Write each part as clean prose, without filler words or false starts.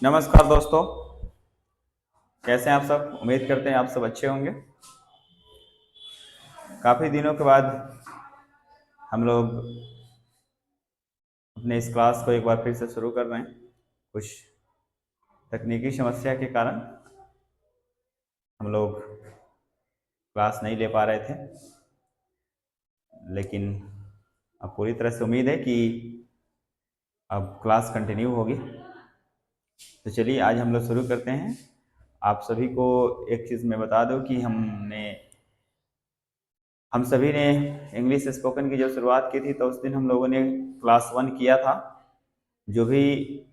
नमस्कार दोस्तों, कैसे हैं आप सब। उम्मीद करते हैं आप सब अच्छे होंगे। काफ़ी दिनों के बाद हम लोग अपने इस क्लास को एक बार फिर से शुरू कर रहे हैं। कुछ तकनीकी समस्या के कारण हम लोग क्लास नहीं ले पा रहे थे, लेकिन अब पूरी तरह से उम्मीद है कि अब क्लास कंटिन्यू होगी। तो चलिए आज हम लोग शुरू करते हैं। आप सभी को एक चीज़ मैं बता दूं कि हम सभी ने इंग्लिश स्पोकन की जब शुरुआत की थी तो उस दिन हम लोगों ने क्लास 1 किया था। जो भी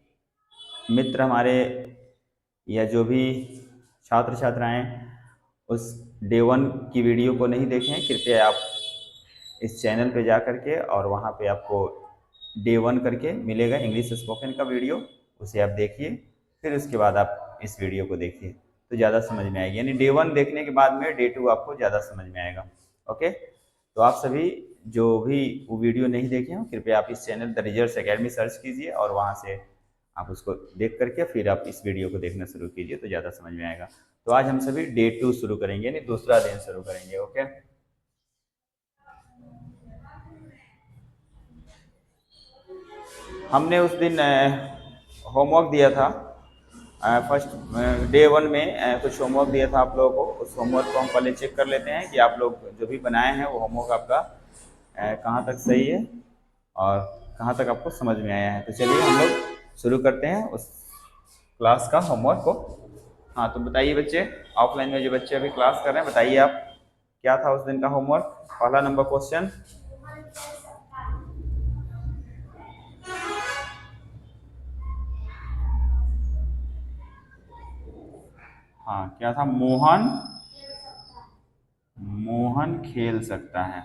मित्र हमारे या जो भी छात्र छात्राएं उस डे 1 की वीडियो को नहीं देखें, कृपया आप इस चैनल पे जा करके और वहाँ पे आपको डे 1 करके मिलेगा इंग्लिश स्पोकन का वीडियो, उसे आप देखिए। फिर उसके बाद आप इस वीडियो को देखिए तो ज़्यादा समझ में आएगी। यानी डे 1 देखने के बाद में डे 2 आपको ज़्यादा समझ में आएगा। ओके, तो आप सभी जो भी वो वीडियो नहीं देखे हो, कृपया आप इस channel the results academy search कीजिए और वहाँ से आप उसको देख करके फिर आप इस वीडियो को देखना शुरू कीजिए तो ज़्यादा समझ में आएगा। तो आज हम सभी डे 2 शुरू करेंगे, यानी दूसरा दिन शुरू करेंगे। ओके, हमने उस दिन होमवर्क दिया था। फर्स्ट डे 1 में कुछ होमवर्क दिया था आप लोगों को। उस होमवर्क को हम पहले चेक कर लेते हैं कि आप लोग जो भी बनाए हैं वो होमवर्क आपका कहाँ तक सही है और कहाँ तक आपको समझ में आया है। तो चलिए हम लोग शुरू करते हैं उस क्लास का होमवर्क को। हाँ, तो बताइए बच्चे, ऑफलाइन में जो बच्चे अभी क्लास कर रहे हैं, बताइए आप क्या था उस दिन का होमवर्क। पहला नंबर क्वेश्चन। हाँ, क्या था? मोहन मोहन खेल सकता है।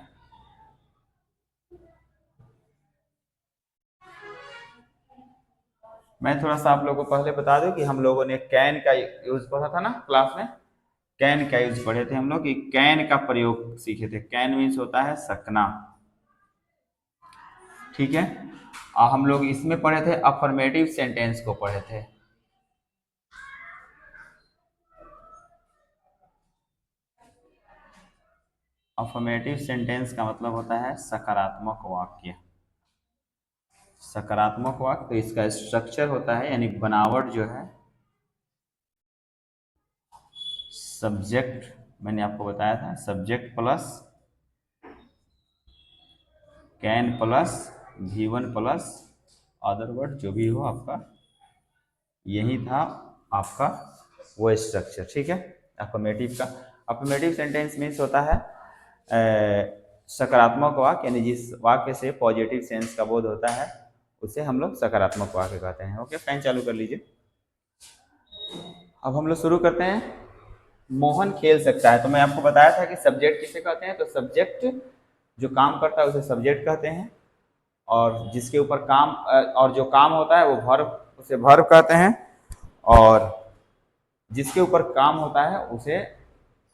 मैं थोड़ा सा आप लोगों को पहले बता दूं कि हम लोगों ने कैन का यूज पढ़ा था ना क्लास में। कैन का यूज पढ़े थे हम लोग कि कैन का प्रयोग सीखे थे। कैन मीन्स होता है सकना, ठीक है। और हम लोग इसमें पढ़े थे, अफर्मेटिव सेंटेंस को पढ़े थे। अफर्मेटिव सेंटेंस का मतलब होता है सकारात्मक वाक्य। सकारात्मक वाक्य, तो इसका स्ट्रक्चर होता है यानी बनावट जो है, सब्जेक्ट, मैंने आपको बताया था subject plus can plus V1 plus other word जो भी हो आपका, यही था आपका वो स्ट्रक्चर, ठीक है। अफर्मेटिव का, अफर्मेटिव सेंटेंस मीन्स होता है सकारात्मक वाक्य, यानी जिस वाक्य से पॉजिटिव सेंस का बोध होता है उसे हम लोग सकारात्मक वाक्य कहते हैं। ओके, फैन चालू कर लीजिए। अब हम लोग शुरू करते हैं। मोहन खेल सकता है, तो मैं आपको बताया था कि सब्जेक्ट किसे कहते हैं। तो सब्जेक्ट जो काम करता है उसे सब्जेक्ट कहते हैं, और जिसके ऊपर काम और जो काम होता है वो वर्ब, उसे वर्ब कहते हैं, और जिसके ऊपर काम होता है उसे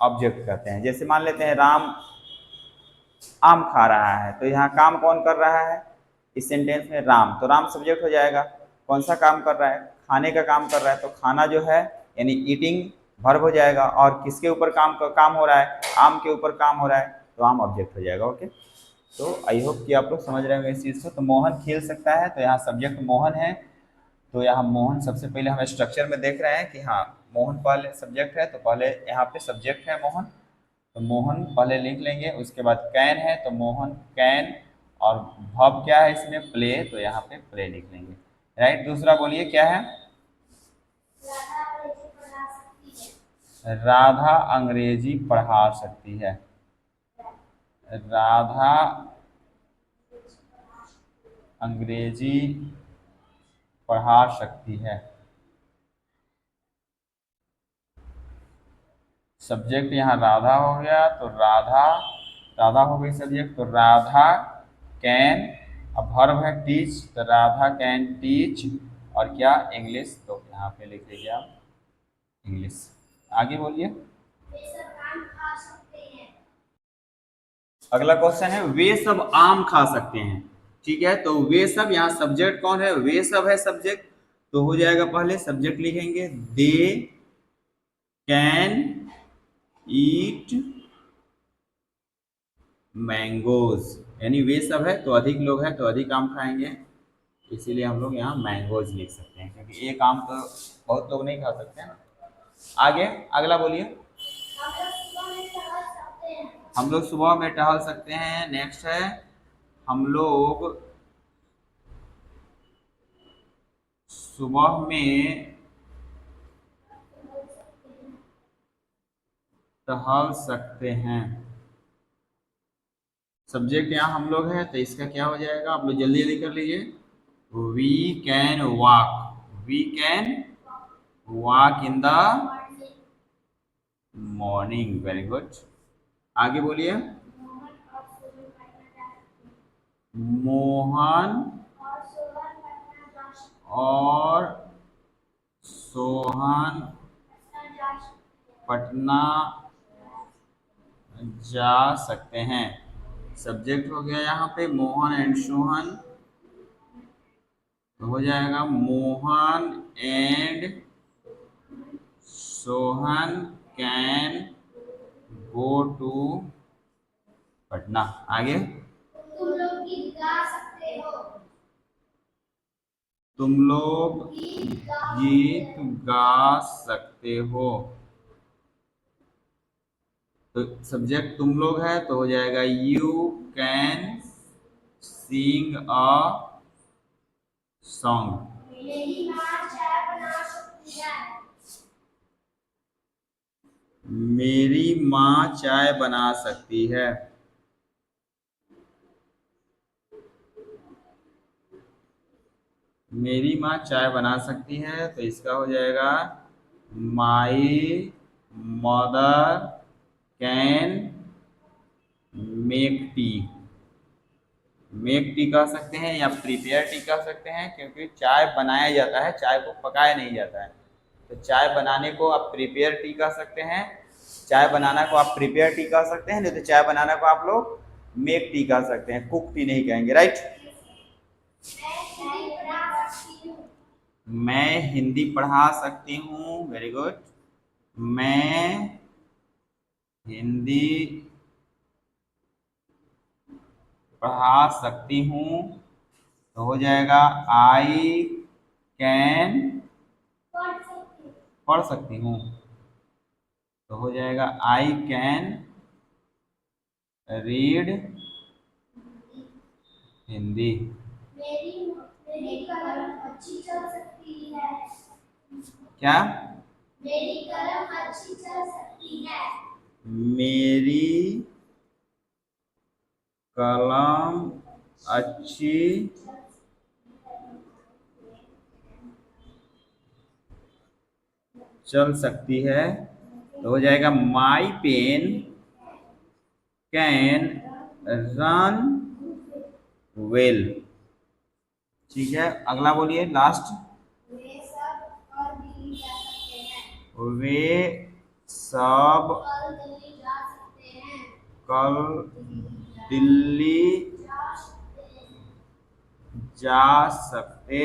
ऑब्जेक्ट कहते हैं। जैसे मान लेते हैं राम आम खा रहा है, तो यहाँ काम कौन कर रहा है इस सेंटेंस में? राम, तो राम सब्जेक्ट हो जाएगा। कौन सा काम कर रहा है? खाने का काम कर रहा है, तो खाना जो है यानी ईटिंग वर्ब हो जाएगा। और किसके ऊपर काम हो रहा है? आम के ऊपर काम हो रहा है, तो आम ऑब्जेक्ट हो जाएगा। ओके, तो आई होप कि आप लोग समझ रहे होंगे इस चीज़ को। तो मोहन खेल सकता है, तो यहाँ सब्जेक्ट मोहन है, तो यहाँ मोहन सबसे पहले हम स्ट्रक्चर में देख रहे हैं कि हाँ मोहन पहले सब्जेक्ट है, तो पहले यहाँ पे सब्जेक्ट है मोहन, तो मोहन पहले लिख लेंगे। उसके बाद कैन है, तो मोहन कैन, और वर्ब क्या है इसमें? प्ले, तो यहाँ पे प्ले लिख लेंगे। राइट, दूसरा बोलिए क्या है? राधा अंग्रेजी पढ़ा सकती है। राधा अंग्रेजी पढ़ा सकती है। सब्जेक्ट यहाँ राधा हो गया, तो राधा, राधा हो गई सब्जेक्ट, तो राधा कैन, अब वर्ब है टीच, तो राधा कैन टीच, और क्या? इंग्लिश, तो यहाँ पे लिख लीजिए आप इंग्लिश। आगे बोलिए। अगला क्वेश्चन है, वे सब आम खा सकते हैं। ठीक है, तो वे सब, यहाँ सब्जेक्ट कौन है? वे सब है सब्जेक्ट, तो हो जाएगा, पहले सब्जेक्ट लिखेंगे दे कैन ईट मैंगोज, यानी वे सब है तो अधिक लोग हैं तो अधिक आम खाएंगे, इसीलिए हम लोग यहाँ मैंगोज लिख सकते हैं, क्योंकि एक आम तो बहुत लोग नहीं खा सकते हैं ना। आगे अगला बोलिए। हम लोग सुबह में टहल सकते हैं। नेक्स्ट है हम लोग सुबह में टहल सकते हैं। सब्जेक्ट यहाँ हम लोग है तो इसका क्या हो जाएगा, आप लोग जल्दी जल्दी कर लीजिए। We can walk, we can walk in the morning, very good. आगे बोलिए। मोहन और सोहन पटना जा सकते हैं। सब्जेक्ट हो गया यहाँ पे मोहन एंड सोहन, तो हो जाएगा Mohan and Sohan can go to Patna. आगे तुम लोग गीत गा सकते हो, तुम लोग गीत गा सकते हो। तो सब्जेक्ट तुम लोग है तो हो जाएगा you can sing a song. मेरी माँ चाय बना सकती है, मेरी माँ चाय बना सकती है। मेरी माँ चाय बना सकती है तो इसका हो जाएगा my mother can make tea. Make tea कह सकते हैं या प्रिपेयर टी कह सकते हैं, क्योंकि चाय बनाया जाता है, चाय को पकाया नहीं जाता है। तो चाय बनाने को आप प्रिपेयर टी कह सकते हैं, चाय बनाना को आप प्रिपेयर टी कह सकते हैं, नहीं तो चाय बनाना को आप लोग मेक टी कह सकते हैं, कुक टी नहीं कहेंगे, राइट। मैं हिंदी पढ़ा सकती हूँ, वेरी गुड। मैं हिंदी पढ़ा सकती हूँ तो हो जाएगा आई कैन पढ़ सकती हूँ, तो हो जाएगा आई कैन रीड हिंदी। मेरी कलम अच्छी चल सकती है, क्या मेरी कलम अच्छी चल सकती है, मेरी कलम अच्छी चल सकती है, तो हो जाएगा my pen can run well. ठीक है, अगला बोलिए लास्ट। वे सब कल दिल्ली जा सकते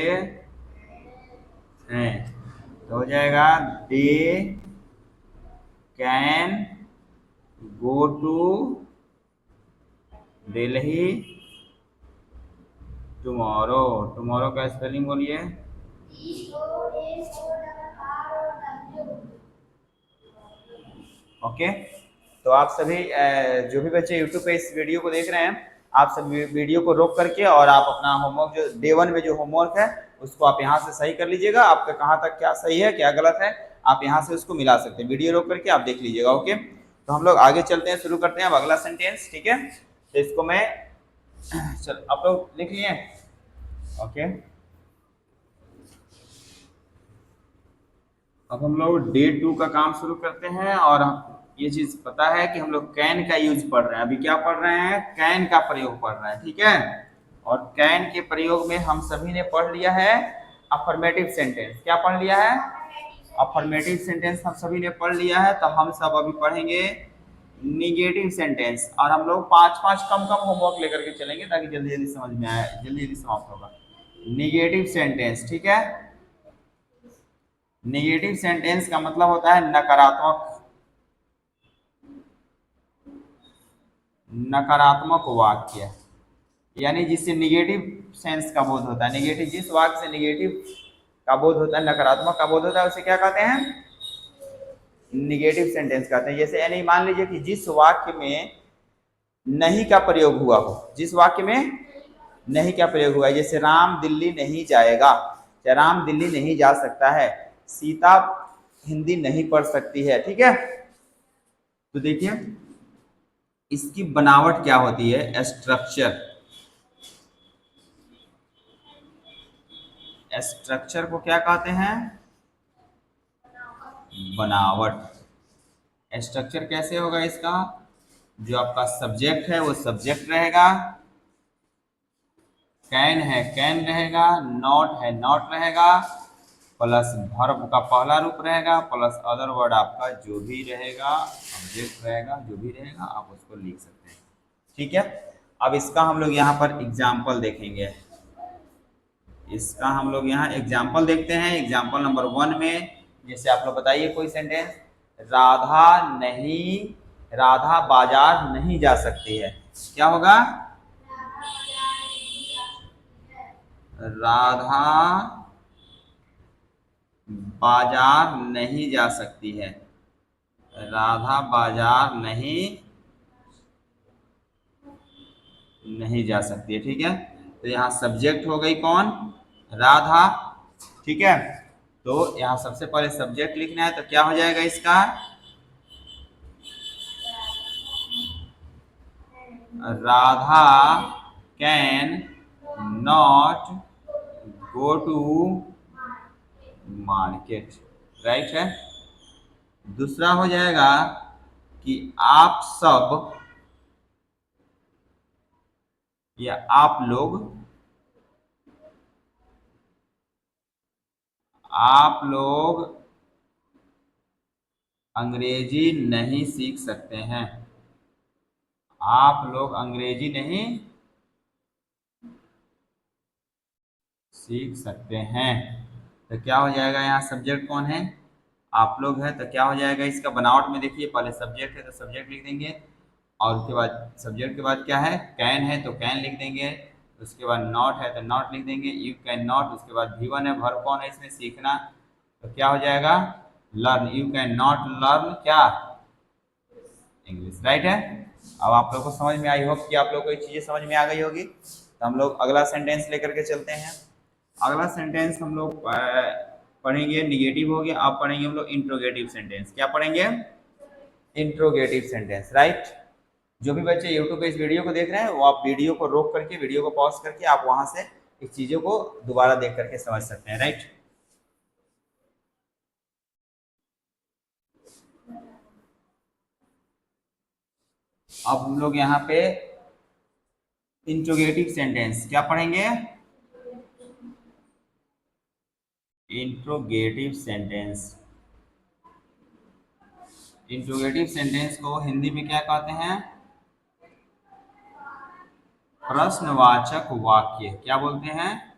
हैं, तो हो जाएगा they can go to Delhi tomorrow. Tomorrow का स्पेलिंग बोलिए। ओके, तो आप सभी जो भी बच्चे यूट्यूब पे इस वीडियो को देख रहे हैं, आप सभी वीडियो को रोक करके और आप अपना होमवर्क जो डे 1 में जो होमवर्क है उसको आप यहाँ से सही कर लीजिएगा। आपका कहाँ तक क्या सही है क्या गलत है आप यहाँ से उसको मिला सकते हैं, वीडियो रोक करके आप देख लीजिएगा। ओके, तो हम लोग आगे चलते हैं, शुरू करते हैं अब अगला सेंटेंस। ठीक है, तो इसको मैं चल आप लोग लिख लिए। ओके, अब हम लोग डे 2 का काम शुरू करते हैं और ये चीज पता है कि हम लोग कैन का यूज पढ़ रहे हैं। अभी क्या पढ़ रहे हैं, कैन का प्रयोग पढ़ रहे हैं, ठीक है। और कैन के प्रयोग में हम सभी ने पढ़ लिया है अफर्मेटिव सेंटेंस। क्या पढ़ लिया है, अफर्मेटिव सेंटेंस हम सभी ने पढ़ लिया है। तो हम सब अभी पढ़ेंगे निगेटिव सेंटेंस, और हम लोग 5-5 कम कम होमवर्क लेकर के चलेंगे ताकि जल्दी जल्दी समझ में आए, जल्दी जल्दी समाप्त होगा। निगेटिव सेंटेंस, ठीक है। निगेटिव सेंटेंस का मतलब होता है नकारात्मक, नकारात्मक वाक्य, यानी जिससे निगेटिव सेंस का बोध होता है। निगेटिव, जिस वाक्य से निगेटिव का बोध होता है, नकारात्मक का बोध होता है, उसे क्या कहते हैं? निगेटिव सेंटेंस कहते हैं। जैसे यानी मान लीजिए कि जिस वाक्य में नहीं का प्रयोग हुआ हो, जिस वाक्य में नहीं का प्रयोग हुआ है, जैसे राम दिल्ली नहीं जाएगा, या राम दिल्ली नहीं जा सकता है, सीता हिंदी नहीं पढ़ सकती है, ठीक है। तो देखिए इसकी बनावट क्या होती है, स्ट्रक्चर। स्ट्रक्चर को क्या कहते हैं? बनावट। स्ट्रक्चर कैसे होगा इसका? जो आपका सब्जेक्ट है वो सब्जेक्ट रहेगा, कैन है कैन रहेगा, नॉट है नॉट रहेगा, प्लस वर्ब का पहला रूप रहेगा, प्लस अदर वर्ड आपका जो भी रहेगा, ऑब्जेक्ट रहेगा, जो भी रहेगा आप उसको लिख सकते हैं, ठीक है। अब इसका हम लोग यहाँ पर एग्जाम्पल देखेंगे। इसका हम लोग यहाँ एग्जाम्पल देखते हैं। एग्जाम्पल नंबर 1 में जैसे आप लोग बताइए कोई सेंटेंस। राधा नहीं, राधा बाजार नहीं जा सकती है, क्या होगा? राधा बाजार नहीं जा सकती है, राधा बाजार नहीं जा सकती है, ठीक है। तो यहाँ सब्जेक्ट हो गई कौन? राधा, ठीक है। तो यहाँ सबसे पहले सब्जेक्ट लिखना है, तो क्या हो जाएगा इसका? Radha can not go to market, right है। दूसरा हो जाएगा कि आप सब या आप लोग, आप लोग अंग्रेजी नहीं सीख सकते हैं, आप लोग अंग्रेजी नहीं सीख सकते हैं। तो क्या हो जाएगा? यहाँ सब्जेक्ट कौन है? आप लोग है। तो क्या हो जाएगा इसका बनावट में? देखिए पहले सब्जेक्ट है तो सब्जेक्ट लिख देंगे, और उसके बाद सब्जेक्ट के बाद क्या है? कैन है तो कैन लिख देंगे, उसके बाद नॉट है तो नॉट लिख देंगे, यू कैन नॉट, उसके बाद V1 है, वर्ब कौन है इसमें? सीखना। तो क्या हो जाएगा? Learn, you can not learn क्या? इंग्लिश, राइट है। अब आप लोग को समझ में आई, होप कि आप लोग को ये चीजें समझ में आ गई होगी। तो हम लोग अगला सेंटेंस लेकर के चलते हैं। अगला सेंटेंस हम लोग पढ़ेंगे, निगेटिव हो गया। अब पढ़ेंगे हम लोग इंट्रोगेटिव सेंटेंस। क्या पढ़ेंगे? Interrogative sentence, right. जो भी बच्चे यूट्यूब पे इस वीडियो को देख रहे हैं वो आप वीडियो को रोक करके, वीडियो को पॉज करके आप वहां से इस चीजों को दोबारा देख करके समझ सकते हैं, राइट। अब हम लोग यहाँ पे इंट्रोगेटिव सेंटेंस क्या पढ़ेंगे? Interrogative sentence. इंट्रोगेटिव सेंटेंस को हिंदी में क्या कहते हैं? प्रश्नवाचक वाक्य। क्या बोलते हैं?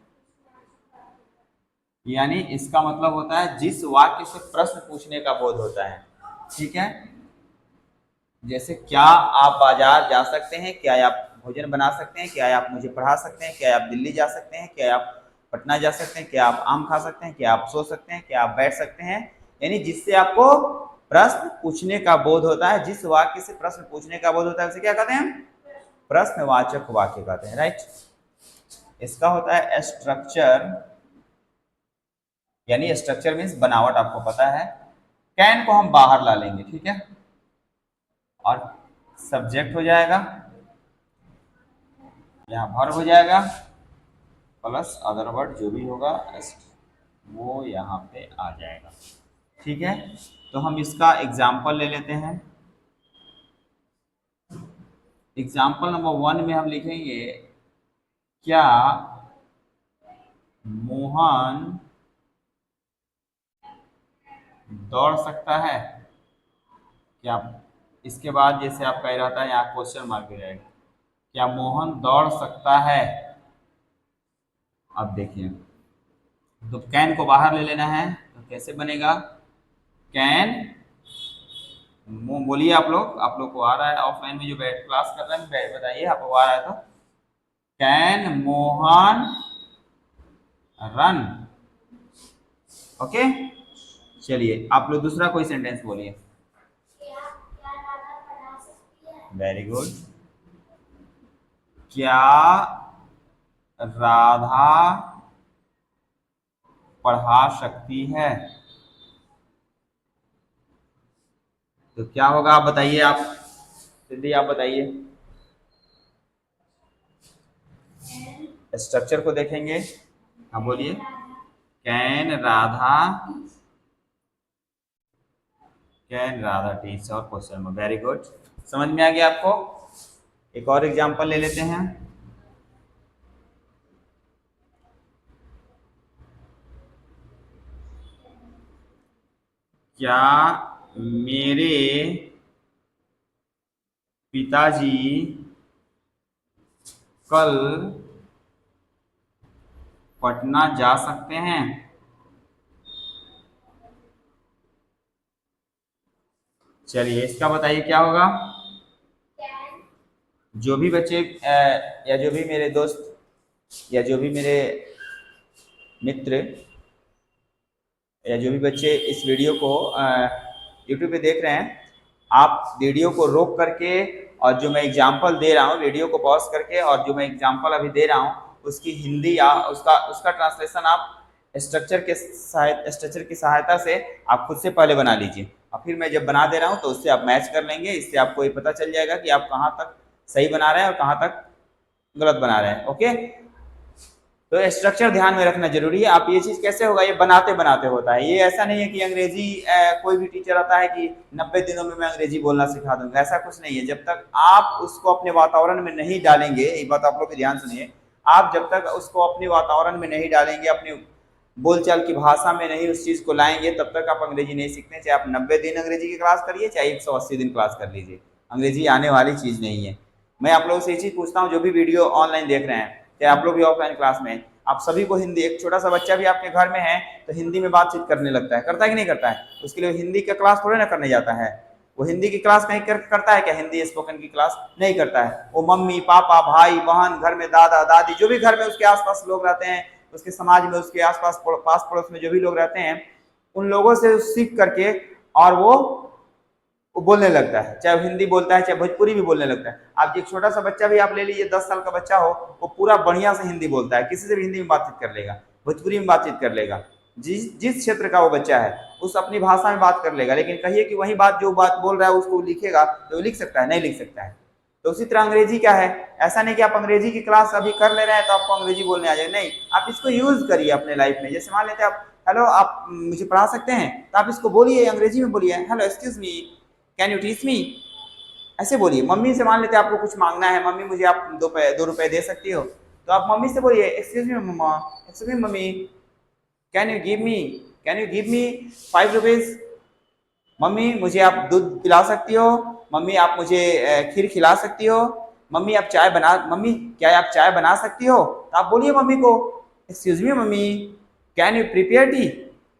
यानी इसका मतलब होता है जिस वाक्य से प्रश्न पूछने का बोध होता है, ठीक है। जैसे क्या आप बाजार जा सकते हैं, क्या आप भोजन बना सकते हैं, क्या आप मुझे पढ़ा सकते हैं, क्या आप दिल्ली जा सकते हैं, क्या आप पटना जा सकते हैं, क्या आप आम खा सकते हैं, क्या आप सो सकते हैं, क्या आप बैठ सकते हैं। यानी जिससे आपको प्रश्न पूछने का बोध होता है, जिस वाक्य से प्रश्न पूछने का बोध होता है उसे क्या कहते हैं? प्रश्नवाचक वाक्य कहते हैं, राइट। इसका होता है स्ट्रक्चर, यानी स्ट्रक्चर मीन्स बनावट, आपको पता है। कैन को हम बाहर ला लेंगे, ठीक है, और सब्जेक्ट हो जाएगा, यहाँ वर्ब हो जाएगा, प्लस अदर वर्ड जो भी होगा वो यहाँ पे आ जाएगा, ठीक है। तो हम इसका एग्जाम्पल ले लेते हैं। एग्जाम्पल नंबर 1 में हम लिखेंगे, क्या मोहन दौड़ सकता है? क्या, इसके बाद जैसे आपका ये रहता है यहाँ क्वेश्चन मार्क हो जाएगा, क्या मोहन दौड़ सकता है? अब देखिए, तो कैन को बाहर ले लेना है, तो कैसे बनेगा? कैन, बोलिए आप लोग को आ रहा है ऑफलाइन में जो क्लास कर रहे हैं, बताइए आपको आ रहा है तो। Can Mohan run. ओके, चलिए आप लोग दूसरा कोई सेंटेंस बोलिए। Very good. क्या राधा पढ़ा सकती है? तो क्या होगा आप बताइए, आप सिद्धि आप बताइए। स्ट्रक्चर को देखेंगे। हाँ बोलिए। Can Radha, can Radha teach और क्वेश्चन में। वेरी गुड, समझ में आ गया आपको। एक और एग्जांपल ले लेते हैं। क्या मेरे पिताजी कल पटना जा सकते हैं? चलिए इसका बताइए क्या होगा। जो भी बच्चे या जो भी मेरे दोस्त या जो भी मेरे मित्र या जो भी बच्चे इस वीडियो को यूट्यूब पे देख रहे हैं, आप वीडियो को रोक करके और जो मैं एग्जांपल दे रहा हूँ वीडियो को पॉज करके, और जो मैं एग्जांपल अभी दे रहा हूँ उसकी हिंदी या उसका उसका ट्रांसलेशन आप स्ट्रक्चर की सहायता से आप खुद से पहले बना लीजिए, और फिर मैं जब बना दे रहा हूँ तो उससे आप मैच कर लेंगे। इससे आपको ये पता चल जाएगा कि आप कहाँ तक सही बना रहे हैं और कहाँ तक गलत बना रहे हैं। ओके, तो स्ट्रक्चर ध्यान में रखना जरूरी है। आप ये चीज कैसे होगा, ये बनाते बनाते होता है। ये ऐसा नहीं है कि अंग्रेजी कोई भी टीचर आता है कि 90 दिनों में मैं अंग्रेजी बोलना सिखा दूंगा, ऐसा कुछ नहीं है। जब तक आप उसको अपने वातावरण में नहीं डालेंगे, एक बात आप लोग भी ध्यान सुनिए, आप जब तक उसको अपने वातावरण में नहीं डालेंगे, अपने बोलचाल की भाषा में नहीं उस चीज को लाएंगे, तब तक आप अंग्रेजी नहीं सीखते। चाहे आप 90 दिन अंग्रेजी की क्लास करिए, चाहे 180 दिन क्लास कर लीजिए, अंग्रेजी आने वाली चीज नहीं है। मैं आप लोगों से ये चीज पूछता हूँ, जो भी वीडियो ऑनलाइन देख रहे हैं, चाहे आप लोग भी ऑफलाइन क्लास में, आप सभी को हिंदी, एक छोटा सा बच्चा भी आपके घर में है तो हिंदी में बातचीत करने लगता है, करता है कि नहीं करता है? उसके लिए हिंदी का क्लास थोड़े ना करने जाता है, वो हिंदी की क्लास कहीं करता है क्या? हिंदी स्पोकन की क्लास नहीं करता है। वो मम्मी पापा भाई बहन, घर में दादा दादी, जो भी घर में उसके आसपास लोग रहते हैं, उसके समाज में, उसके आसपास पास पड़ोस में जो भी लोग रहते हैं, उन लोगों से सीख करके और वो बोलने लगता है। चाहे हिंदी बोलता है, चाहे भोजपुरी भी बोलने लगता है। आप एक छोटा सा बच्चा भी आप ले लीजिए, 10 साल का बच्चा हो, वो पूरा बढ़िया से हिंदी बोलता है, किसी से भी हिंदी में बातचीत कर लेगा, भोजपुरी में बातचीत कर लेगा, जिस जिस क्षेत्र का वो बच्चा है उस अपनी भाषा में बात कर लेगा। लेकिन कहिए कि वही बात जो बात बोल रहा है उसको लिखेगा तो लिख सकता है? नहीं लिख सकता है। तो उसी तरह अंग्रेजी क्या है, ऐसा नहीं कि आप अंग्रेजी की क्लास अभी कर ले रहे हैं तो आपको अंग्रेजी बोलने आ जाए, नहीं, आप इसको यूज करिए अपने लाइफ में। जैसे मान लेते हैं आप, हेलो आप मुझे पढ़ा सकते हैं, तो आप इसको बोलिए, अंग्रेजी में बोलिए, hello excuse me, can you teach me, ऐसे बोलिए। मम्मी से मान लेते हैं आपको कुछ मांगना है, मम्मी मुझे आप 2 रुपए दे सकती हो, तो आप मम्मी से बोलिए, excuse me mamma, excuse me mummy, can you give me, can you give me 5 rupees, mummy मुझे आप दूध पिला सकती हो, मम्मी आप मुझे खीर खिला सकती हो, मम्मी आप चाय बना, मम्मी क्या आप चाय बना सकती हो? तो आप बोलिए मम्मी को, excuse me mummy, can you prepare T.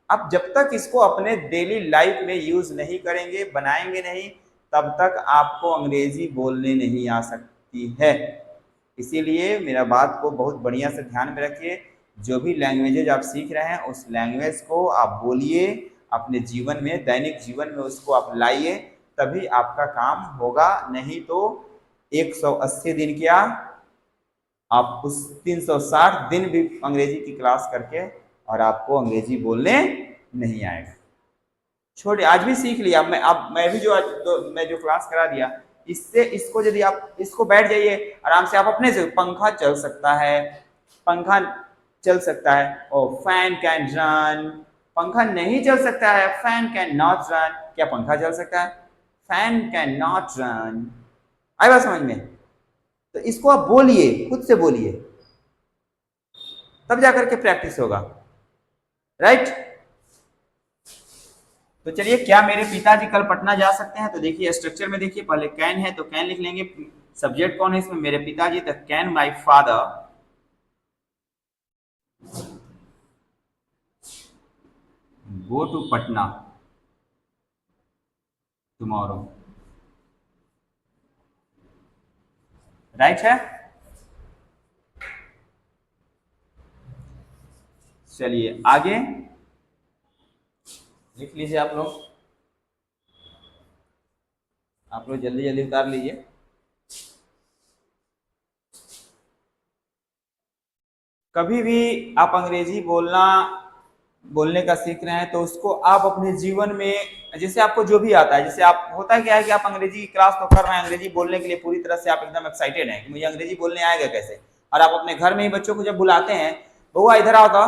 आप जब तक इसको अपने डेली लाइफ में यूज नहीं करेंगे, बनाएंगे नहीं, तब तक आपको अंग्रेजी बोलने नहीं आ सकती है। इसीलिए मेरा बात को बहुत बढ़िया से ध्यान में रखिए। जो भी लैंग्वेजेज आप सीख रहे हैं उस लैंग्वेज को आप बोलिए, अपने जीवन में, दैनिक जीवन में उसको आप लाइए, तभी आपका काम होगा। नहीं तो 180 दिन क्या, आप उस 360 दिन भी अंग्रेजी की क्लास करके और आपको अंग्रेजी बोलने नहीं आएगा। छोड़िए, आज भी सीख लिया मैं, अब मैं भी जो आज मैं जो क्लास करा दिया, इससे इसको यदि आप इसको बैठ जाइए आराम से, आप अपने से, पंखा चल सकता है, पंखा चल सकता है, और फैन कैन रन, पंखा नहीं चल सकता है, फैन कैन नॉट रन। क्या पंखा चल सकता है? Fan can not run. आई बात समझ में? तो इसको आप बोलिए, खुद से बोलिए, तब जाकर के प्रैक्टिस होगा, राइट। तो चलिए, क्या मेरे पिताजी कल पटना जा सकते हैं? तो देखिए स्ट्रक्चर में देखिए, पहले कैन है तो कैन लिख लेंगे, सब्जेक्ट कौन है इसमें? मेरे पिताजी, तो can my go to Patna tomorrow. Right है। चलिए आगे लिख लीजिए आप लोग जल्दी जल्दी उतार लीजिए। कभी भी आप अंग्रेजी बोलने का सीख रहे हैं तो उसको आप अपने जीवन में, जैसे आपको जो भी आता है, जैसे आप होता है क्या है कि आप अंग्रेजी की क्लास तो कर रहे हैं, अंग्रेजी बोलने के लिए पूरी तरह से आप एकदम एक्साइटेड हैं कि मुझे अंग्रेजी बोलने आएगा कैसे, और आप अपने घर में ही बच्चों को जब बुलाते हैं, बउआ इधर आओ तो,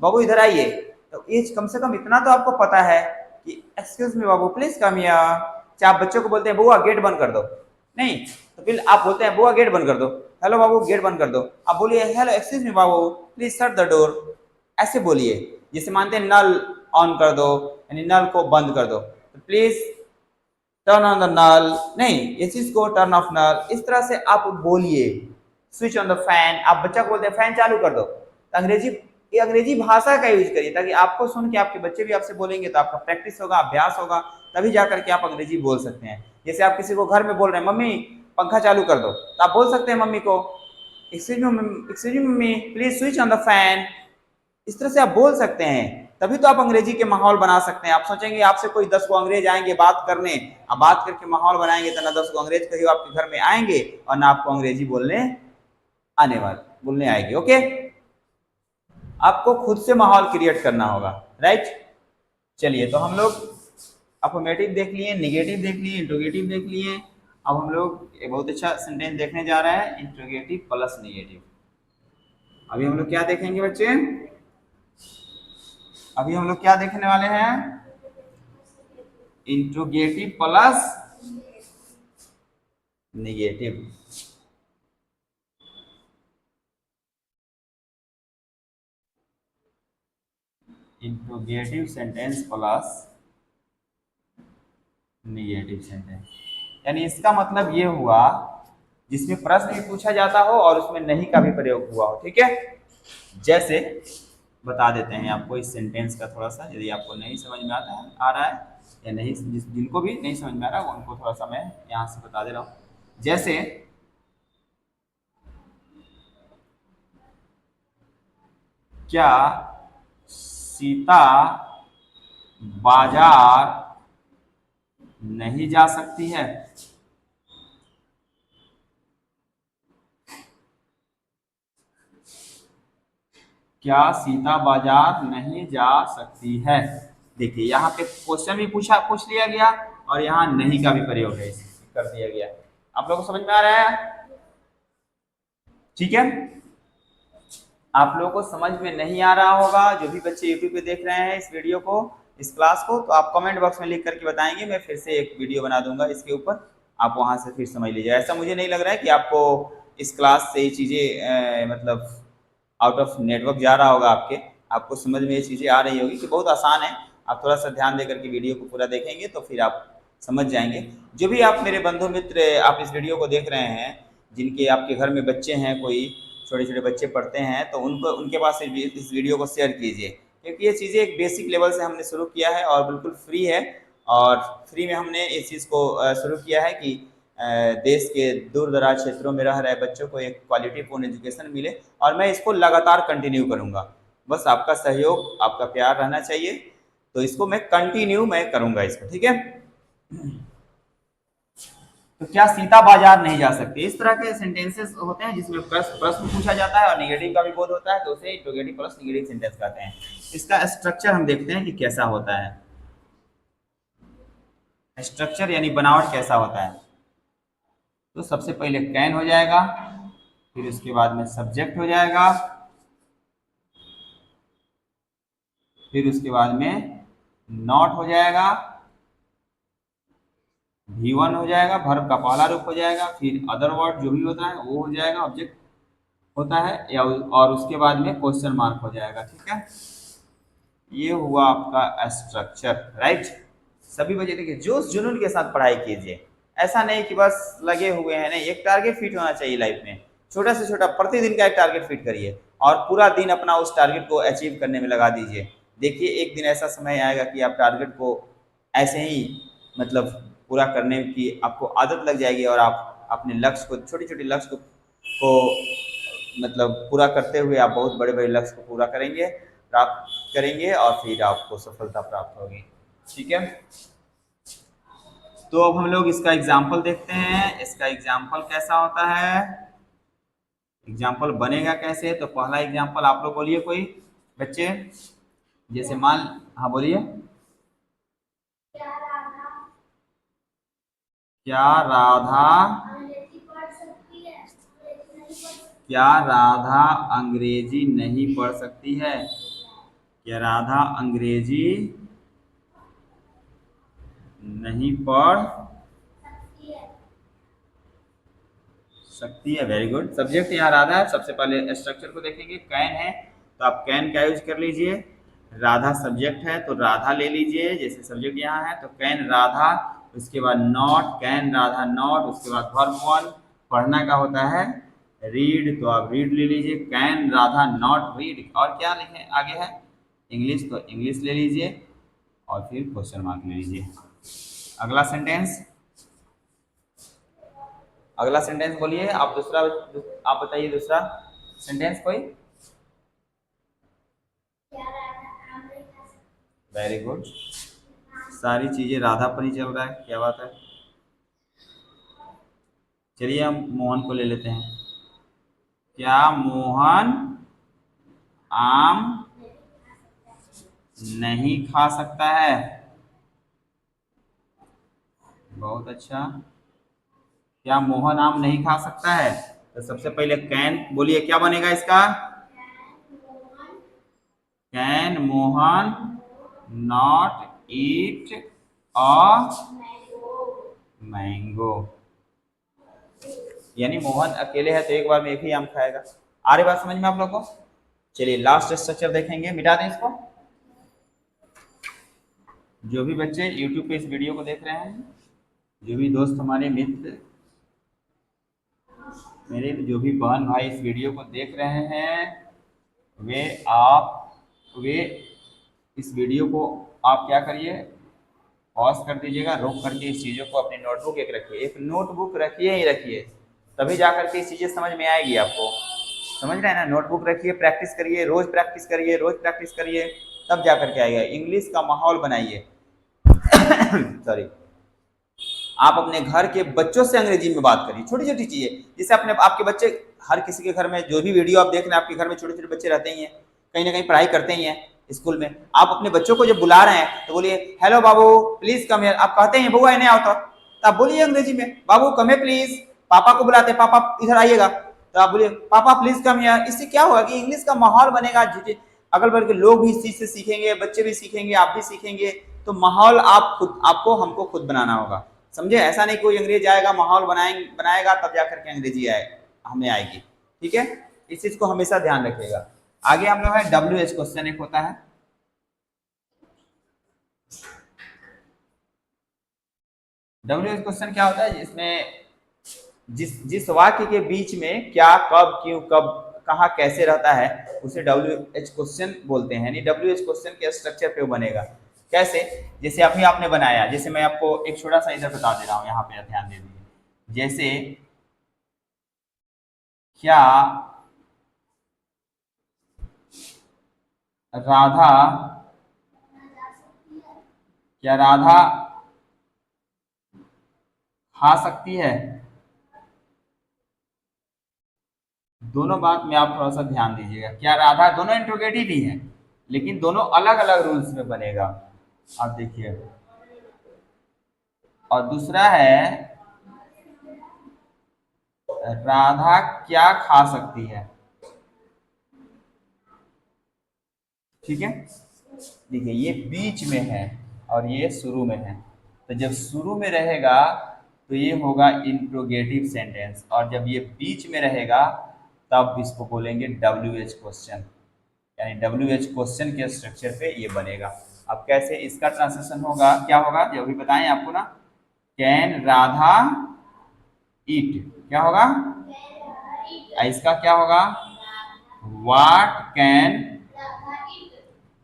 बाबू इधर आइए, तो ये कम से कम इतना तो आपको पता है कि excuse me Babu please come here. चाहे आप बच्चों को बोलते हैं बउआ गेट बंद कर दो, नहीं तो फिर आप बोलते हैं बुआ गेट बंद कर दो, हेलो बाबू गेट बंद कर दो, आप बोलिए hello excuse me Babu please shut the door, ऐसे बोलिए। जैसे मानते हैं नल ऑन कर दो, यानी नल को बंद कर दो, तो please turn on the nal, नहीं ये चीज को टर्न ऑफ नल, इस तरह से आप बोलिए। स्विच ऑन द फैन, आप बच्चा को बोलते हैं फैन चालू कर दो, तो ये अंग्रेजी भाषा का यूज करिए ताकि आपको सुन के आपके बच्चे भी आपसे बोलेंगे, तो आपका प्रैक्टिस होगा, अभ्यास होगा, तभी जाकर के आप अंग्रेजी बोल सकते हैं। जैसे आप किसी को घर में बोल रहे हैं मम्मी पंखा चालू कर दो, तो आप बोल सकते हैं मम्मी को excuse me mummy please switch on the fan, इस तरह से आप बोल सकते हैं, तभी तो आप अंग्रेजी के माहौल बना सकते हैं। आप सोचेंगे आपसे कोई 10 को अंग्रेज आएंगे बात करने, आप बात करके माहौल बनाएंगे तो ना 10 को अंग्रेज कहीं आपके घर में आएंगे और ना आपको अंग्रेजी बोलने आएगी। ओके, आपको खुद से माहौल क्रिएट करना होगा। राइट, चलिए तो हम लोग अफर्मेटिव देख लिए, निगेटिव देख लिए, इंट्रोगेटिव देख लिए। अब हम लोग एक बहुत अच्छा सेंटेंस देखने जा रहे हैं, इंट्रोगेटिव प्लस निगेटिव। अभी हम लोग क्या देखेंगे बच्चे, अभी हम लोग क्या देखने वाले हैं, interrogative plus negative. Interrogative sentence plus negative sentence, यानी इसका मतलब ये हुआ जिसमें प्रश्न भी पूछा जाता हो और उसमें नहीं का भी प्रयोग हुआ हो। ठीक है, जैसे बता देते हैं आपको इस सेंटेंस का थोड़ा सा, यदि आपको नहीं समझ में आ रहा है या नहीं, जिनको भी नहीं समझ में आ रहा है उनको थोड़ा सा मैं यहाँ से बता दे रहा हूँ। जैसे क्या सीता बाजार नहीं जा सकती है? क्या सीता बाजार नहीं जा सकती है? देखिए यहाँ पे क्वेश्चन भी पूछ लिया गया और यहाँ नहीं का भी प्रयोग है कर दिया गया। आप लोगों को समझ में आ रहा है? ठीक है, आप लोगों को समझ में नहीं आ रहा होगा, जो भी बच्चे यूट्यूब पे देख रहे हैं इस वीडियो को, इस क्लास को, तो आप कमेंट बॉक्स में लिख करके बताएंगे, मैं फिर से एक वीडियो बना दूंगा इसके ऊपर, आप वहां से फिर समझ लीजिए। ऐसा मुझे नहीं लग रहा है कि आपको इस क्लास से ये चीज़ें मतलब आउट ऑफ नेटवर्क जा रहा होगा, आपको समझ में ये चीज़ें आ रही होगी कि बहुत आसान है। आप थोड़ा सा ध्यान देकर के वीडियो को पूरा देखेंगे तो फिर आप समझ जाएंगे। जो भी आप मेरे बंधु मित्र आप इस वीडियो को देख रहे हैं, जिनके आपके घर में बच्चे हैं, कोई छोटे छोटे बच्चे पढ़ते हैं, तो उनको उनके पास इस वीडियो को शेयर कीजिए, क्योंकि ये चीज़ें एक बेसिक लेवल से हमने शुरू किया है और बिल्कुल फ्री है, और फ्री में हमने इस चीज़ को शुरू किया है कि देश के दूर दराज क्षेत्रों में रह रहे बच्चों को एक क्वालिटीपूर्ण एजुकेशन मिले, और मैं इसको लगातार कंटिन्यू करूँगा। बस आपका सहयोग, आपका प्यार रहना चाहिए, तो इसको मैं कंटिन्यू करूँगा इसको। ठीक है, तो क्या सीता बाजार नहीं जा सकती, इस तरह के सेंटेंसेस होते हैं जिसमें प्रश्न पूछा जाता है और निगेटिव का भी बोध होता है, तो उसे इंट्रोगेटिव प्लस निगेटिव सेंटेंस कहते हैं। इसका स्ट्रक्चर हम देखते हैं कि कैसा होता है। स्ट्रक्चर यानी बनावट कैसा होता है, तो सबसे पहले कैन हो जाएगा, फिर उसके बाद में सब्जेक्ट हो जाएगा, फिर उसके बाद में नॉट हो जाएगा, V1 हो जाएगा, वर्ब का पहला रूप हो जाएगा, फिर अदर वर्ड जो भी होता है वो हो जाएगा, ऑब्जेक्ट होता है, या और उसके बाद में क्वेश्चन मार्क हो जाएगा। ठीक है, ये हुआ आपका स्ट्रक्चर। राइट, सभी बच्चे देखिए जोश जुनून के साथ पढ़ाई कीजिए, ऐसा नहीं कि बस लगे हुए हैं, नहीं, एक टारगेट फिट होना चाहिए लाइफ में, छोटा से छोटा प्रतिदिन का एक टारगेट फिट करिए और पूरा दिन अपना उस टारगेट को अचीव करने में लगा दीजिए। देखिए एक दिन ऐसा समय आएगा कि आप टारगेट को ऐसे ही मतलब पूरा करने की आपको आदत लग जाएगी और आप अपने लक्ष्य को, छोटे छोटे लक्ष्य को मतलब पूरा करते हुए आप बहुत बड़े बड़े लक्ष्य को पूरा करेंगे, प्राप्त करेंगे और फिर आपको सफलता प्राप्त होगी। ठीक है, तो अब हम लोग इसका एग्जाम्पल देखते हैं। इसका एग्जाम्पल कैसा होता है, एग्जाम्पल बनेगा कैसे। तो पहला एग्जाम्पल आप लोग बोलिए कोई बच्चे, जैसे मान, हाँ बोलिए। क्या राधा क्या राधा अंग्रेजी नहीं पढ़ सकती है? क्या राधा अंग्रेजी नहीं पढ़ सकती है? Very good. सब्जेक्ट यहाँ राधा है। सबसे पहले स्ट्रक्चर को देखेंगे, कैन है तो आप कैन का यूज कर लीजिए। राधा सब्जेक्ट है तो राधा ले लीजिए, जैसे सब्जेक्ट यहाँ है तो कैन राधा। उसके बाद नॉट, कैन राधा नॉट। उसके बाद वर्ब वन, पढ़ना का होता है रीड, तो आप रीड ले लीजिए। Can Radha not read. और क्या लिखे आगे है, इंग्लिश, तो इंग्लिश ले लीजिए और फिर क्वेश्चन मार्क ले लीजिए। अगला सेंटेंस, अगला सेंटेंस बोलिए आप। दूसरा आप बताइए, दूसरा सेंटेंस कोई। वेरी गुड, सारी चीजें राधा पर ही चल रहा है, क्या बात है। चलिए हम मोहन को ले लेते हैं। क्या मोहन आम नहीं खा सकता है? बहुत अच्छा। क्या मोहन आम नहीं खा सकता है? तो सबसे पहले कैन बोलिए, क्या बनेगा इसका? Can Mohan not eat a mango? यानी मोहन अकेले है तो एक बार में एक ही आम खाएगा। आ रही बात समझ में आप लोग को? चलिए लास्ट स्ट्रक्चर देखेंगे, मिटा दें इसको। जो भी बच्चे YouTube पे इस वीडियो को देख रहे हैं, जो भी दोस्त हमारे मित्र, मेरे जो भी बहन भाई इस वीडियो को देख रहे हैं, वे इस वीडियो को आप क्या करिए, पॉज कर दीजिएगा, रोक करके इस चीज़ों को अपनी नोटबुक एक रखिए, एक नोटबुक रखिए ही रखिए, तभी जा करके इस चीज़ें समझ में आएगी आपको। समझ रहे हैं ना? नोटबुक रखिए, प्रैक्टिस करिए, रोज प्रैक्टिस करिए, रोज प्रैक्टिस करिए, तब जा करके आएगा। इंग्लिश का माहौल बनाइए। सॉरी। आप अपने घर के बच्चों से अंग्रेजी में बात करिए, छोटी छोटी चीजें, जिससे अपने आपके बच्चे, हर किसी के घर में जो भी वीडियो आप देख रहे हैं, आपके घर में छोटे छोटे बच्चे रहते ही हैं, कहीं ना कहीं पढ़ाई करते ही हैं स्कूल में। आप अपने बच्चों को जब बुला रहे हैं तो बोलिए hello Babu please come here. आप कहते हैं बुआ नहीं आओ, तो आप बोलिए अंग्रेजी में बाबू कम हियर प्लीज। पापा को बुलाते हैं, पापा इधर आइएगा, तो आप बोलिए पापा प्लीज कम हियर। इससे क्या होगा कि इंग्लिश का माहौल बनेगा, अगल बगल के लोग भी इस चीज से सीखेंगे, बच्चे भी सीखेंगे, आप भी सीखेंगे। तो माहौल आप खुद, आपको हमको खुद बनाना होगा, समझे? ऐसा नहीं कोई अंग्रेज आएगा माहौल बनाएगा तब जाकर के अंग्रेजी हमें आएगी। ठीक है, इस चीज को हमेशा ध्यान रखिएगा। आगे हम लोग है WH क्वेश्चन एक होता है। WH क्वेश्चन क्या होता है, जिसमें जिस जिस वाक्य के बीच में क्या, कब, क्यों, कब, कहाँ, कैसे रहता है, उसे WH क्वेश्चन बोलते हैं। यानी WH क्वेश्चन के स्ट्रक्चर पे वो बनेगा। कैसे? जैसे अभी आपने बनाया, जैसे मैं आपको एक छोटा सा इधर बता दे रहा हूँ, यहाँ पे ध्यान दे दीजिए। जैसे क्या राधा क्या राधा खा सकती है? दोनों बात में आप थोड़ा सा ध्यान दीजिएगा। क्या राधा, दोनों इंट्रोगेटिव ही है लेकिन दोनों अलग अलग रूल्स में बनेगा। आप देखिए। और दूसरा है राधा क्या खा सकती है? ठीक है, देखिए ये बीच में है और ये शुरू में है, तो जब शुरू में रहेगा तो ये होगा इंट्रोगेटिव सेंटेंस, और जब ये बीच में रहेगा तब इसको बोलेंगे WH क्वेश्चन। यानी WH क्वेश्चन के स्ट्रक्चर पे ये बनेगा। अब कैसे इसका ट्रांसलेशन होगा, क्या होगा, जो भी बताएं आपको ना। कैन राधा ईट, क्या होगा? इसका क्या होगा? व्हाट कैन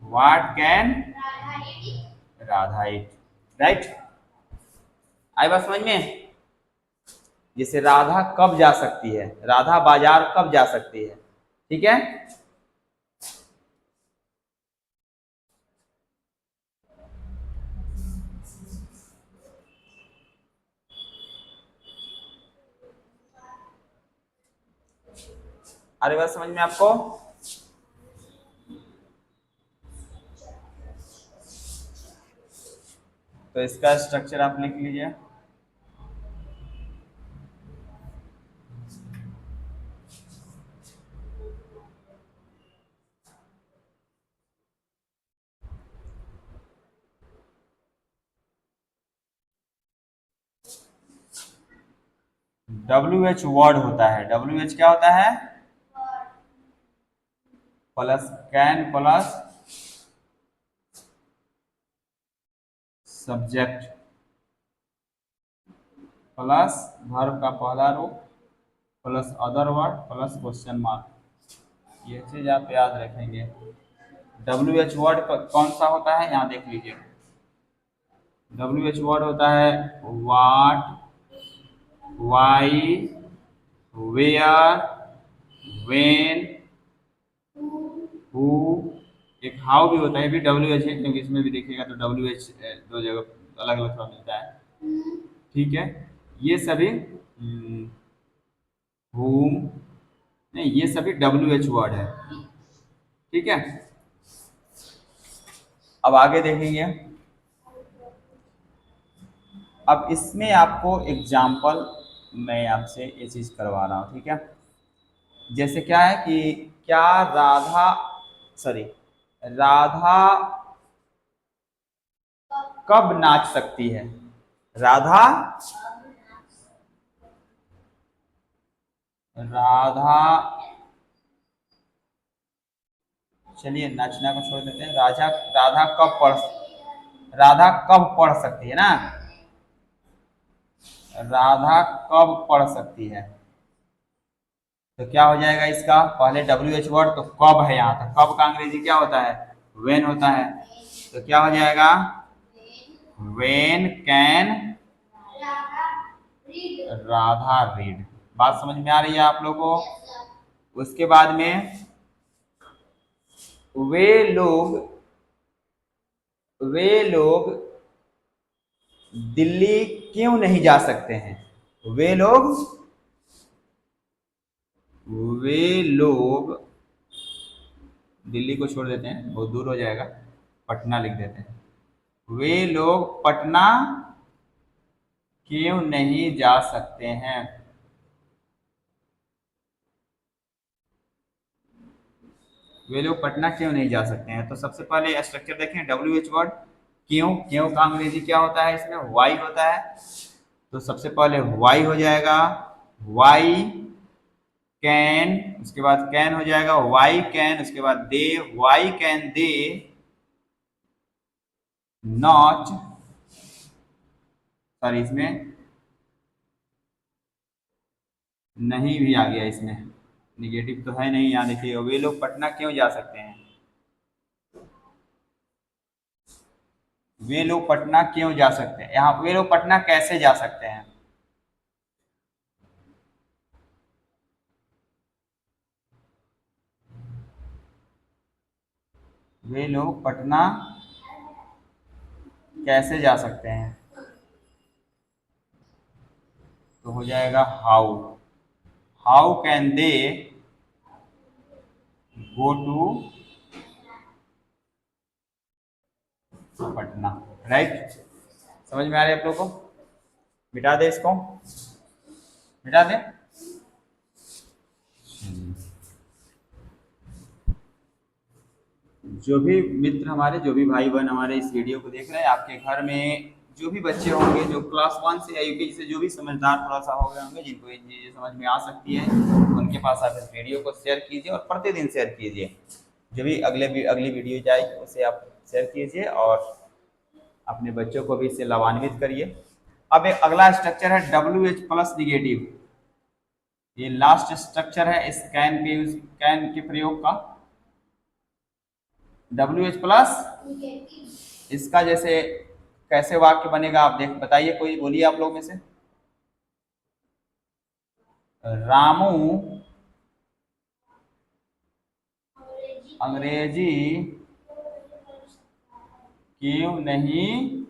व्हाट कैन राधा इट, राइट। आई बात समझ में? जैसे राधा कब जा सकती है, राधा बाजार कब जा सकती है, ठीक है। अरे बात समझ में आपको? तो इसका स्ट्रक्चर आप लिख लीजिए। WH वर्ड होता है, WH क्या होता है? Plus can plus subject plus verb का पहला रूप plus other word plus question mark. ये चीज आप याद रखेंगे। WH वर्ड कौन सा होता है, यहाँ देख लीजिए। WH वर्ड होता है वाट, वाई, वेयर, वेन, हु। एक हाउ भी होता है, भी WH है, क्योंकि इसमें भी देखिएगा तो WH दो जगह अलग अलग थोड़ा मिलता है, ठीक है। ये सभी whom, नहीं ये सभी WH वर्ड है, ठीक है। अब आगे देखेंगे। अब इसमें आपको एग्जाम्पल मैं आपसे ये चीज करवा रहा हूँ, ठीक है। जैसे क्या है कि क्या राधा, सॉरी, राधा कब नाच सकती है, राधा, राधा, चलिए नाचना को छोड़ देते हैं, राधा, राधा कब पढ़, राधा कब पढ़ सकती है ना, राधा कब पढ़ सकती है। तो क्या हो जाएगा इसका, पहले WH वर्ड तो कब है, यहाँ तक कब का अंग्रेजी क्या होता है, वेन होता है। तो क्या हो जाएगा, वेन कैन राधा रीड। बात समझ में आ रही है आप लोगों को? उसके बाद में वे लोग, वे लोग दिल्ली क्यों नहीं जा सकते हैं, वे लोग, वे लोग, दिल्ली को छोड़ देते हैं बहुत दूर हो जाएगा, पटना लिख देते हैं। वे लोग पटना क्यों नहीं जा सकते हैं, वे लोग पटना क्यों नहीं जा सकते हैं। तो सबसे पहले स्ट्रक्चर देखें, WH वर्ड क्यों, क्यों का अंग्रेजी क्या होता है, इसमें वाई होता है। तो सबसे पहले वाई हो जाएगा, वाई कैन, उसके बाद कैन हो जाएगा वाई कैन, उसके बाद they, why can they not, sorry इसमें नहीं भी आ गया, इसमें निगेटिव तो है नहीं, यहाँ देखिए वे लोग पटना क्यों जा सकते हैं, वे लोग पटना क्यों जा सकते हैं, यहाँ वे लोग पटना कैसे जा सकते हैं। वे लोग पटना कैसे जा सकते हैं, तो हो जाएगा how, how can they go to Patna, right. समझ में आ रही है आप लोगों को? मिटा दे इसको, मिटा दे। जो भी मित्र हमारे, जो भी भाई बहन हमारे इस वीडियो को देख रहे हैं, आपके घर में जो भी बच्चे होंगे जो क्लास 1 से या UKG से जो भी समझदार थोड़ा सा हो गए होंगे, जिनको ये चीज़ें समझ में आ सकती है, उनके पास आप इस वीडियो को शेयर कीजिए और प्रतिदिन शेयर कीजिए। जो भी अगली वीडियो जाएगी उसे आप शेयर कीजिए और अपने बच्चों को भी इससे लाभान्वित करिए। अब एक अगला स्ट्रक्चर है WH प्लस निगेटिव। ये लास्ट स्ट्रक्चर है इस कैन के प्रयोग का। WH प्लस, इसका जैसे कैसे वाक्य बनेगा आप देख बताइए, कोई बोलिए आप लोग में से। रामू अंग्रेजी क्यों नहीं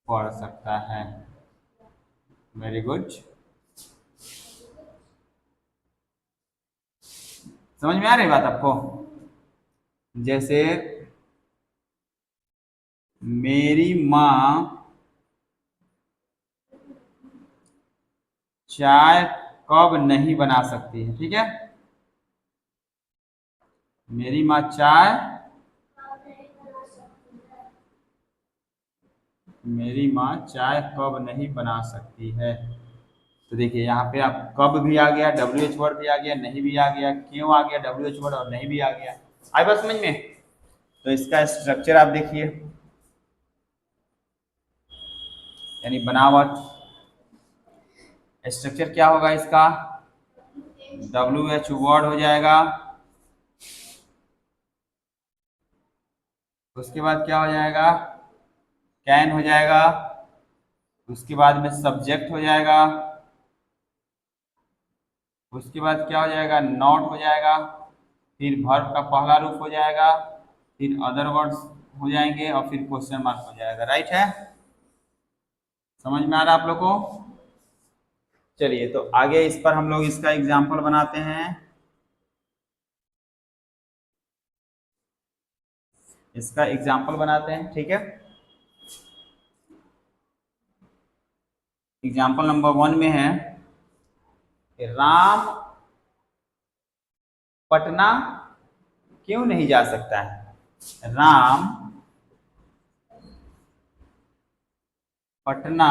पढ़ सकता है। Very good. समझ में आ रही बात आपको? जैसे मेरी माँ चाय कब नहीं बना सकती है, ठीक है। मेरी माँ चाय, मेरी माँ चाय कब नहीं बना सकती है। तो देखिए यहाँ पे आप कब भी आ गया, WH वर्ड भी आ गया, नहीं भी आ गया, क्यों आ गया WH वर्ड और नहीं भी आ गया। आई बात समझ में? तो इसका स्ट्रक्चर आप देखिए, यानी बनावट, स्ट्रक्चर क्या होगा इसका, WH वर्ड हो जाएगा, उसके बाद क्या हो जाएगा, कैन हो जाएगा, उसके बाद में सब्जेक्ट हो जाएगा, उसके बाद क्या हो जाएगा, नॉट हो जाएगा, फिर वर्ब का पहला रूप हो जाएगा, फिर अदर वर्ड्स हो जाएंगे और फिर क्वेश्चन मार्क हो जाएगा। राइट है? समझ में आ रहा है आप लोग को? चलिए तो आगे इस पर हम लोग इसका एग्जाम्पल बनाते हैं। इसका एग्जाम्पल बनाते हैं, ठीक है। एग्जाम्पल नंबर 1 में है कि राम पटना क्यों नहीं जा सकता है। राम पटना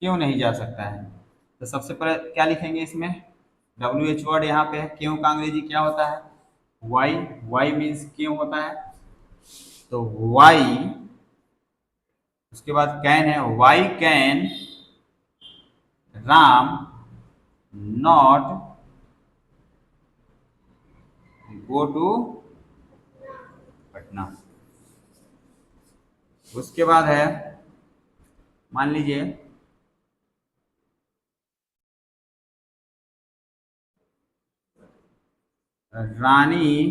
क्यों नहीं जा सकता है। तो सबसे पहले क्या लिखेंगे इसमें, WH वर्ड यहाँ पे है, क्यों का अंग्रेजी क्या होता है, वाई, वाई मीन्स क्यों होता है, तो वाई, उसके बाद कैन है, why can Ram not go to Patna. उसके बाद है, मान लीजिए रानी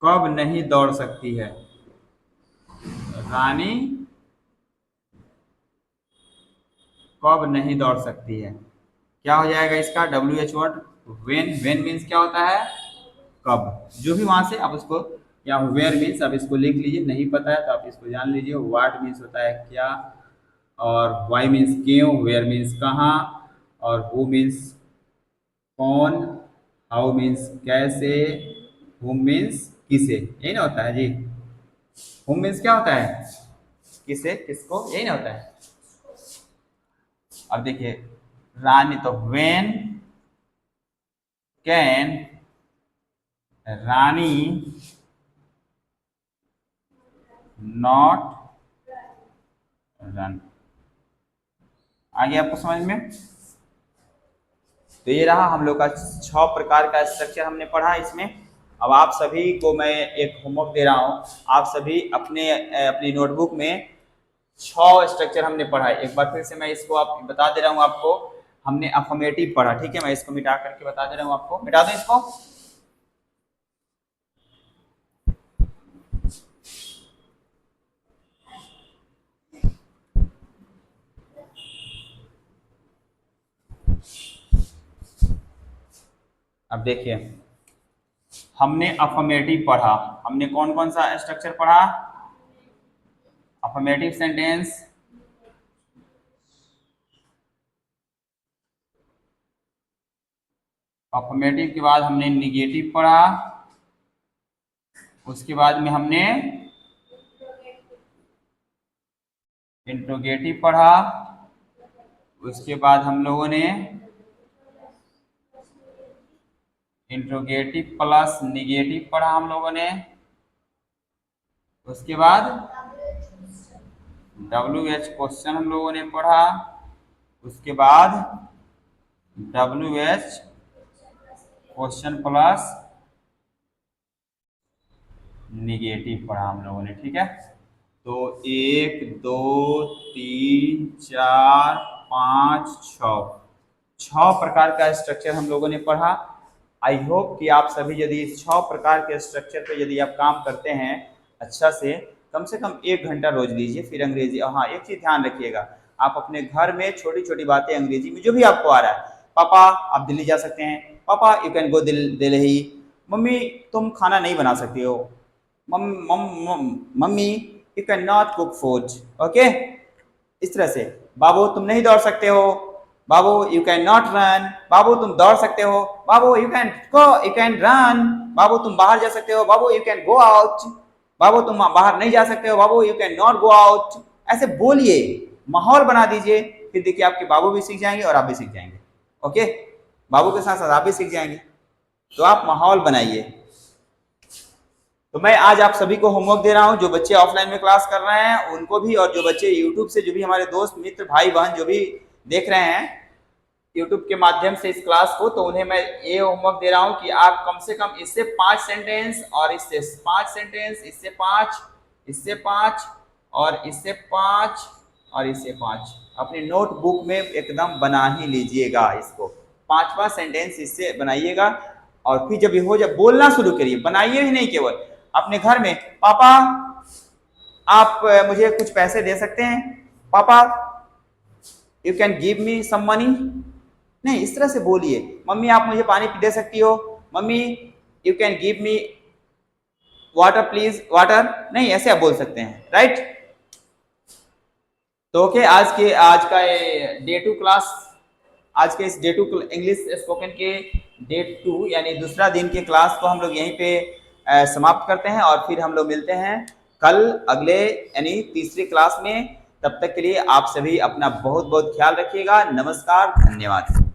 कब नहीं दौड़ सकती है। रानी कब नहीं दौड़ सकती है, क्या हो जाएगा इसका, WH word when, when means क्या होता है, कब, जो भी वहां से आप उसको, या वेयर मीन्स आप इसको लिख लीजिए, नहीं पता है तो आप इसको जान लीजिए, व्हाट मीन्स होता है क्या, और वाई मीन्स क्यों, वेयर मीन्स कहाँ, और हु मीन्स कौन, हाउ मीन्स कैसे, हुम मीन्स किसे, यही ना होता है जी। हुम मीन्स क्या होता है, किसे, किसको, यही ना होता है। अब देखिए रानी, तो when can Rani not run. आगे आपको समझ में? तो ये रहा हम लोग का 6 प्रकार का स्ट्रक्चर हमने पढ़ा इसमें। अब आप सभी को मैं एक होमवर्क दे रहा हूँ, आप सभी अपने अपनी नोटबुक में 6 स्ट्रक्चर हमने पढ़ा है। एक बार फिर से मैं इसको आप बता दे रहा हूँ आपको। हमने अफर्मेटिव पढ़ा, ठीक है, मैं इसको मिटा करके बता दे रहा हूँ आपको, मिटा दें इसको। अब देखिए हमने अफर्मेटिव पढ़ा, हमने कौन कौन सा स्ट्रक्चर पढ़ा, अफर्मेटिव सेंटेंस, अफर्मेटिव के बाद हमने निगेटिव पढ़ा, उसके बाद में हमने इंट्रोगेटिव पढ़ा, उसके बाद हम लोगों ने इंट्रोगेटिव प्लस निगेटिव पढ़ा हम लोगों ने, उसके बाद WH क्वेश्चन हम लोगों ने पढ़ा। उसके बाद WH क्वेश्चन प्लस निगेटिव पढ़ा हम लोगों ने, ठीक है। तो 1 2 3 4 5 6 प्रकार का स्ट्रक्चर हम लोगों ने पढ़ा। आई होप कि आप सभी यदि इस 6 प्रकार के स्ट्रक्चर पे यदि आप काम करते हैं अच्छा से कम 1 घंटा रोज लीजिए, फिर अंग्रेजी। हाँ, एक चीज ध्यान रखिएगा, आप अपने घर में छोटी छोटी बातें अंग्रेजी में जो भी आपको आ रहा है, पापा आप दिल्ली जा सकते हैं, पापा यू कैन गो दिल्ली, मम्मी तुम खाना नहीं बना सकती हो, मम्मी you can not cook food, okay. इस तरह से, बाबू तुम नहीं दौड़ सकते हो, बाबू यू कैन नॉट रन, बाबू तुम दौड़ सकते हो, बाबू यू कैन रन, बाबू तुम बाहर जा सकते हो, बाबू यू कैन गो आउट, बाबू तुम बाहर नहीं जा सकते हो, बाबू you can not go out. ऐसे बोलिए, माहौल बना दीजिए, फिर देखिए आपके बाबू भी सीख जाएंगे और आप भी सीख जाएंगे, ओके। बाबू के साथ साथ आप भी सीख जाएंगे। तो आप माहौल बनाइए। तो मैं आज आप सभी को होमवर्क दे रहा हूं, जो बच्चे ऑफलाइन में क्लास कर रहे हैं उनको भी, और जो बच्चे यूट्यूब से, जो भी हमारे दोस्त मित्र भाई बहन जो भी देख रहे हैं यूट्यूब के माध्यम से इस क्लास को, तो उन्हें मैं ये होमवर्क दे रहा हूं कि आप कम से कम इससे 5 सेंटेंस और इससे 5 सेंटेंस, इससे 5, इससे 5 और इससे 5 और इससे 5 अपनी नोटबुक में एकदम बना ही लीजिएगा। इसको 5 सेंटेंस इससे बनाइएगा, और फिर जब ये हो जाए बोलना शुरू करिए, बनाइए ही नहीं, केवल अपने घर में, पापा आप मुझे कुछ पैसे दे सकते हैं, पापा you can give me some money, नहीं इस तरह से बोलिए। मम्मी आप मुझे पानी दे सकती हो, मम्मी you can give me water please, water, नहीं ऐसे आप बोल सकते हैं, राइट। तो ओके, आज का डे 2 क्लास, आज के इस डे 2 इंग्लिश स्पोकन के डे 2 यानी दूसरा दिन के क्लास को हम लोग यहीं पे समाप्त करते हैं, और फिर हम लोग मिलते हैं कल अगले यानी तीसरी क्लास में। तब तक के लिए आप सभी अपना बहुत बहुत ख्याल रखिएगा। नमस्कार, धन्यवाद।